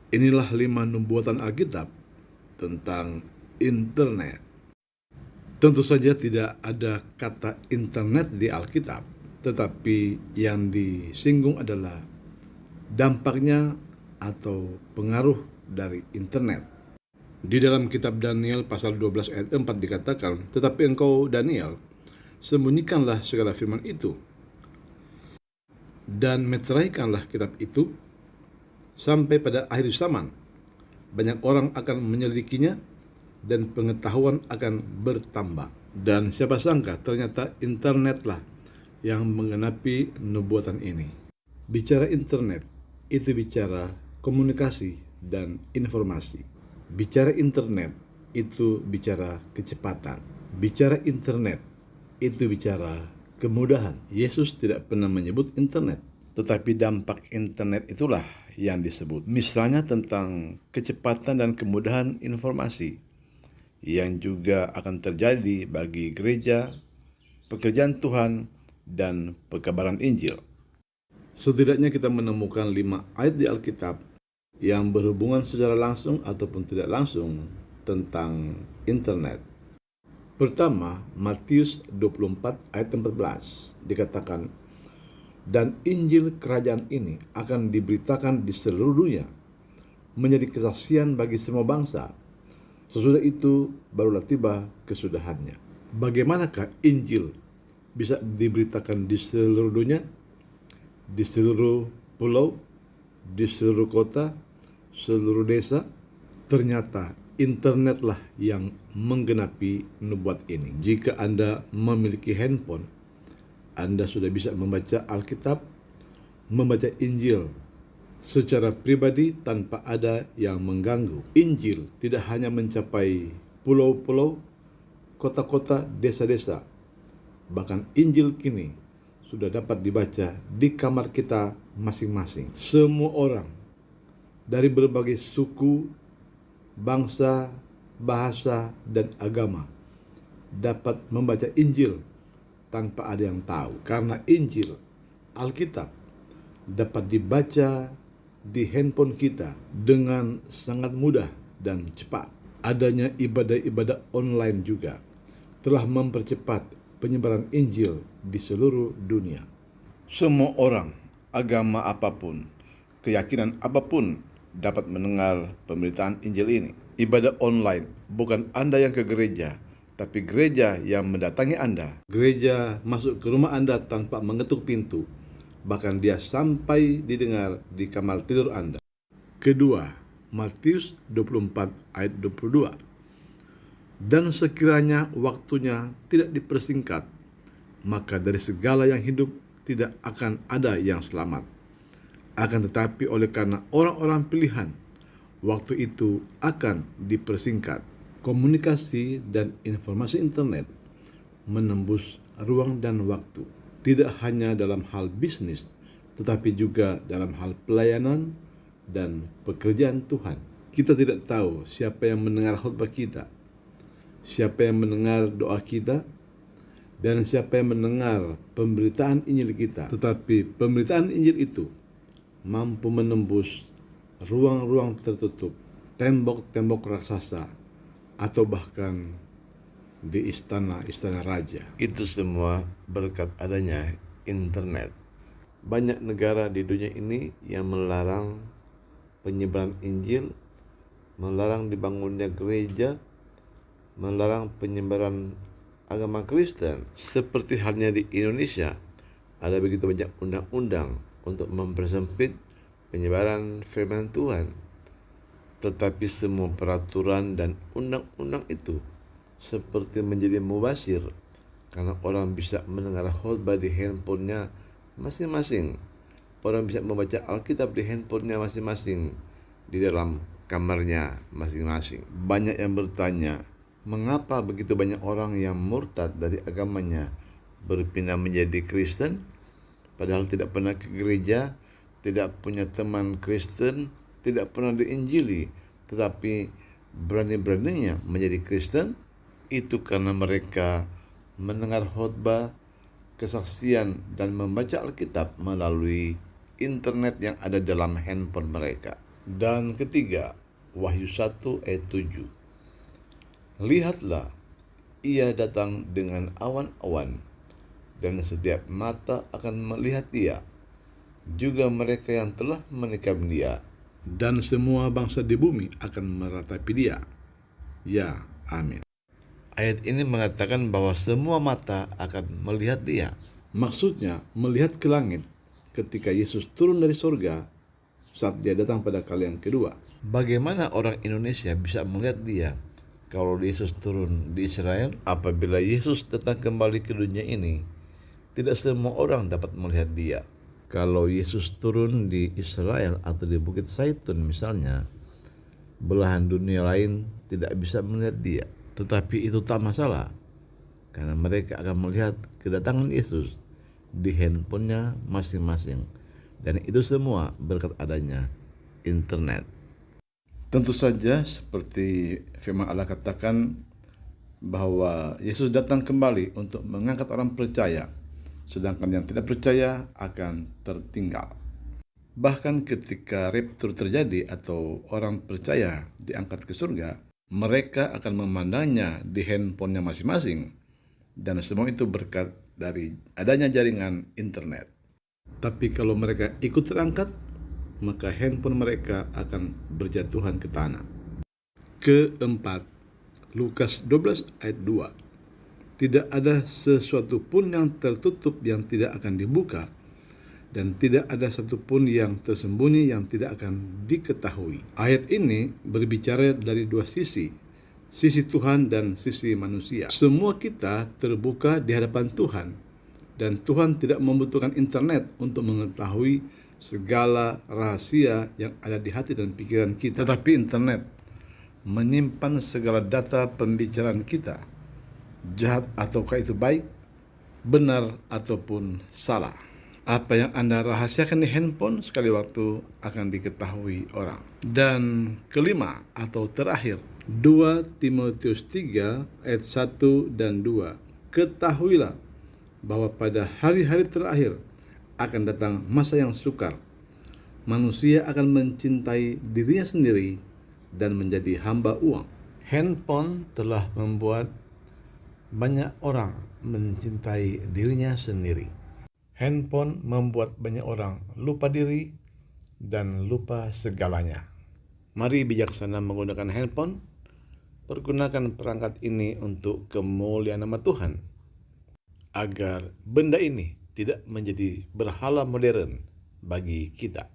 Inilah 5 nubuatan Alkitab tentang internet. Tentu saja tidak ada kata internet di Alkitab, tetapi yang disinggung adalah dampaknya atau pengaruh dari internet. Di dalam kitab Daniel pasal 12 ayat 4 dikatakan, "Tetapi engkau Daniel, sembunyikanlah segala firman itu dan meteraikanlah kitab itu sampai pada akhir zaman. Banyak orang akan menyelidikinya dan pengetahuan akan bertambah." Dan siapa sangka ternyata internetlah yang menggenapi nubuatan ini. Bicara internet itu bicara komunikasi dan informasi. Bicara internet itu bicara kecepatan. Bicara internet itu bicara kemudahan. Yesus tidak pernah menyebut internet, tetapi dampak internet itulah yang disebut. Misalnya tentang kecepatan dan kemudahan informasi yang juga akan terjadi bagi gereja, pekerjaan Tuhan, dan pekabaran Injil. Setidaknya kita menemukan 5 ayat di Alkitab yang berhubungan secara langsung ataupun tidak langsung tentang internet. Pertama, Matius 24 ayat 14 dikatakan, "Dan Injil kerajaan ini akan diberitakan di seluruh dunia, menjadi kesaksian bagi semua bangsa. Sesudah itu barulah tiba kesudahannya." Bagaimanakah Injil bisa diberitakan di seluruh dunia? Di seluruh pulau, di seluruh kota, seluruh desa? Ternyata internetlah yang menggenapi nubuat ini. Jika Anda memiliki handphone, Anda sudah bisa membaca Alkitab, membaca Injil secara pribadi tanpa ada yang mengganggu. Injil tidak hanya mencapai pulau-pulau, kota-kota, desa-desa. Bahkan Injil kini sudah dapat dibaca di kamar kita masing-masing. Semua orang dari berbagai suku, bangsa, bahasa, dan agama dapat membaca Injil tanpa ada yang tahu. Karena Injil, Alkitab, dapat dibaca di handphone kita dengan sangat mudah dan cepat. Adanya ibadah-ibadah online juga telah mempercepat penyebaran Injil di seluruh dunia. Semua orang, agama apapun, keyakinan apapun dapat mendengar pemberitaan Injil ini. Ibadah online, bukan Anda yang ke gereja, tapi gereja yang mendatangi Anda. Gereja masuk ke rumah Anda tanpa mengetuk pintu, bahkan dia sampai didengar di kamar tidur Anda. Kedua, Matius 24 ayat 22. "Dan sekiranya waktunya tidak dipersingkat, maka dari segala yang hidup tidak akan ada yang selamat. Akan tetapi oleh karena orang-orang pilihan, waktu itu akan dipersingkat." Komunikasi dan informasi internet menembus ruang dan waktu, tidak hanya dalam hal bisnis, tetapi juga dalam hal pelayanan dan pekerjaan Tuhan. Kita tidak tahu siapa yang mendengar khotbah kita, siapa yang mendengar doa kita, dan siapa yang mendengar pemberitaan Injil kita. Tetapi pemberitaan Injil itu mampu menembus ruang-ruang tertutup, tembok-tembok raksasa, atau bahkan di istana-istana raja. Itu semua berkat adanya internet. Banyak negara di dunia ini yang melarang penyebaran Injil, melarang dibangunnya gereja, melarang penyebaran agama Kristen. Seperti halnya di Indonesia, ada begitu banyak undang-undang untuk mempersempit penyebaran firman Tuhan. Tetapi semua peraturan dan undang-undang itu seperti menjadi mubazir, karena orang bisa mendengar khotbah di handphonenya masing-masing. Orang bisa membaca Alkitab di handphonenya masing-masing, di dalam kamarnya masing-masing. Banyak yang bertanya, mengapa begitu banyak orang yang murtad dari agamanya berpindah menjadi Kristen, padahal tidak pernah ke gereja, tidak punya teman Kristen, tidak pernah diinjili, tetapi berani-beraninya menjadi Kristen? Itu karena mereka mendengar khotbah, kesaksian, dan membaca Alkitab melalui internet yang ada dalam handphone mereka. Dan ketiga, Wahyu 1 ayat 7. Lihatlah, ia datang dengan awan-awan, dan setiap mata akan melihat dia, juga mereka yang telah menikam dia, dan semua bangsa di bumi akan meratapi dia. Ya, amin. Ayat ini mengatakan bahwa semua mata akan melihat dia. Maksudnya, melihat ke langit ketika Yesus turun dari surga saat dia datang pada kali yang kedua. Bagaimana orang Indonesia bisa melihat dia kalau Yesus turun di Israel? Apabila Yesus datang kembali ke dunia ini, tidak semua orang dapat melihat dia. Kalau Yesus turun di Israel atau di Bukit Zaitun misalnya, belahan dunia lain tidak bisa melihat dia. Tetapi itu tak masalah, karena mereka akan melihat kedatangan Yesus di handphonenya masing-masing. Dan itu semua berkat adanya internet. Tentu saja seperti firman Allah katakan bahwa Yesus datang kembali untuk mengangkat orang percaya, sedangkan yang tidak percaya akan tertinggal. Bahkan ketika raptur terjadi atau orang percaya diangkat ke surga, mereka akan memandangnya di handphonenya masing-masing, dan semua itu berkat dari adanya jaringan internet. Tapi kalau mereka ikut terangkat, maka handphone mereka akan berjatuhan ke tanah. Keempat, Lukas 12 ayat 2. Tidak ada sesuatu pun yang tertutup yang tidak akan dibuka, dan tidak ada satupun yang tersembunyi yang tidak akan diketahui. Ayat ini berbicara dari dua sisi Tuhan dan sisi manusia. Semua kita terbuka di hadapan Tuhan, dan Tuhan tidak membutuhkan internet untuk mengetahui segala rahasia yang ada di hati dan pikiran kita. Tetapi internet menyimpan segala data pembicaraan kita, jahat ataukah itu baik, benar ataupun salah. Apa yang Anda rahasiakan di handphone sekali waktu akan diketahui orang. Dan kelima atau terakhir, 2 Timotius 3 ayat 1 dan 2. Ketahuilah bahwa pada hari-hari terakhir akan datang masa yang sukar. Manusia akan mencintai dirinya sendiri dan menjadi hamba uang. Handphone telah membuat banyak orang mencintai dirinya sendiri. Handphone membuat banyak orang lupa diri dan lupa segalanya. Mari bijaksana menggunakan handphone. Pergunakan perangkat ini untuk kemuliaan nama Tuhan, agar benda ini tidak menjadi berhala modern bagi kita.